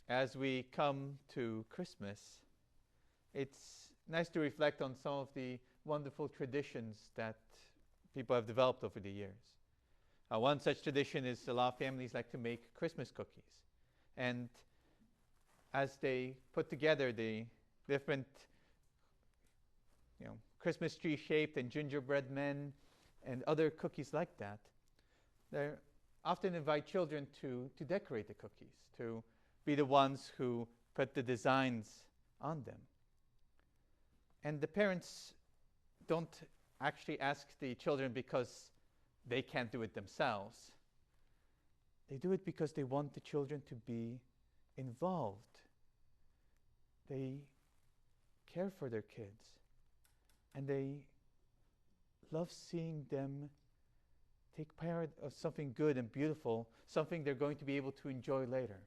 As we come to Christmas, it's nice to reflect on some of the wonderful traditions that people have developed over the years. One such tradition is a lot of families like to make Christmas cookies. And as they put together the different Christmas tree shaped and gingerbread men and other cookies like that, they often invite children to decorate the cookies, to be the ones who put the designs on them. And the parents don't actually ask the children because they can't do it themselves. They do it because they want the children to be involved. They care for their kids, and they love seeing them take part of something good and beautiful, something they're going to be able to enjoy later,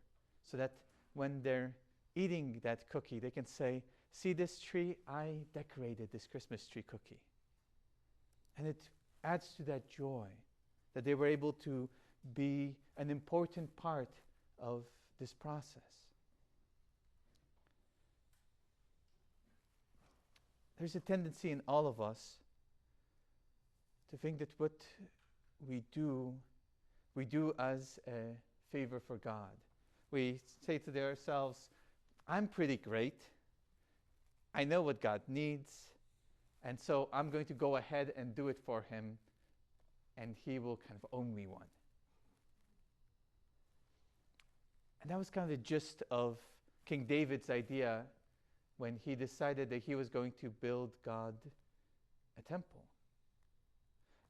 so that when they're eating that cookie, they can say, "See this tree? I decorated this Christmas tree cookie." And it adds to that joy that they were able to be an important part of this process. There's a tendency in all of us to think that what we do as a favor for God. We say to ourselves, "I'm pretty great. I know what God needs, and so I'm going to go ahead and do it for him, and he will kind of owe me one." And that was kind of the gist of King David's idea when he decided that he was going to build God a temple.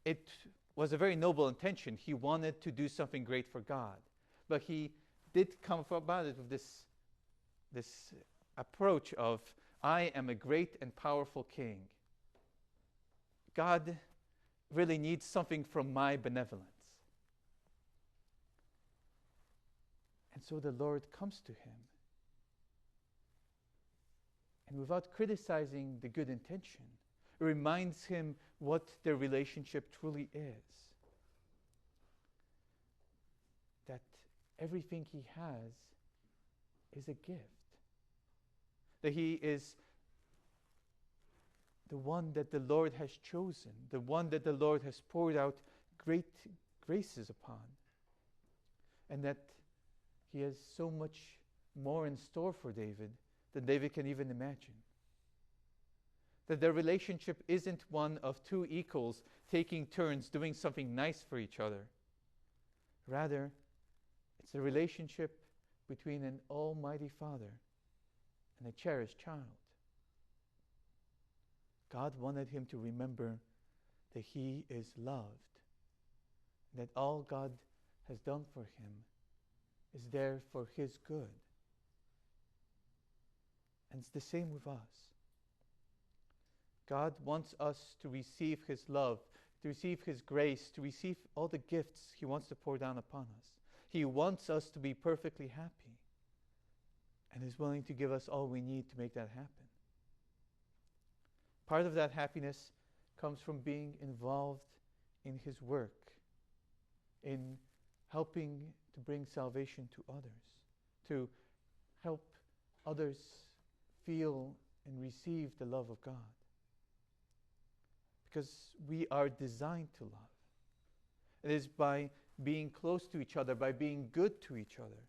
It was a very noble intention. He wanted to do something great for God. But he did come about it with this approach of, "I am a great and powerful king. God really needs something from my benevolence." And so the Lord comes to him. And without criticizing the good intention, it reminds him what their relationship truly is. That everything he has is a gift. That he is the one that the Lord has chosen, the one that the Lord has poured out great graces upon. And that he has so much more in store for David than David can even imagine. That their relationship isn't one of two equals taking turns doing something nice for each other. Rather, it's a relationship between an almighty Father and a cherished child. God wanted him to remember that he is loved, that all God has done for him is there for his good. And it's the same with us. God wants us to receive his love, to receive his grace, to receive all the gifts he wants to pour down upon us. He wants us to be perfectly happy and is willing to give us all we need to make that happen. Part of that happiness comes from being involved in his work, in helping to bring salvation to others, to help others feel and receive the love of God. Because we are designed to love. It is by being close to each other, by being good to each other,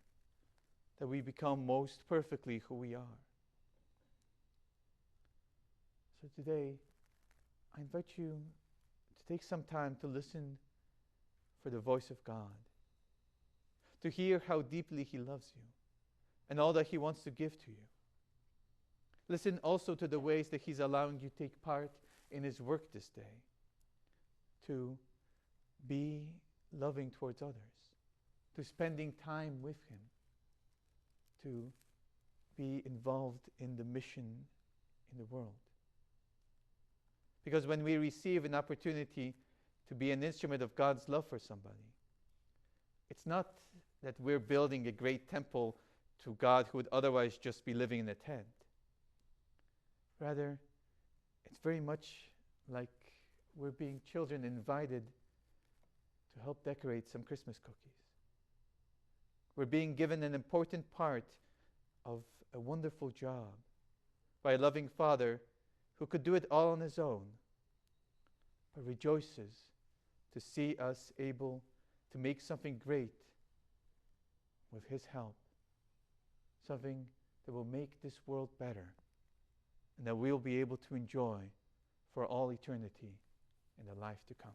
that we become most perfectly who we are. So today, I invite you to take some time to listen for the voice of God, to hear how deeply he loves you and all that he wants to give to you. Listen also to the ways that he's allowing you to take part in his work this day, to be loving towards others, to spending time with him, to be involved in the mission in the world. Because when we receive an opportunity to be an instrument of God's love for somebody, it's not that we're building a great temple to God who would otherwise just be living in a tent. Rather, it's very much like we're being children invited to help decorate some Christmas cookies. We're being given an important part of a wonderful job by a loving Father who could do it all on his own, but rejoices to see us able to make something great with his help, something that will make this world better and that we'll be able to enjoy for all eternity in the life to come.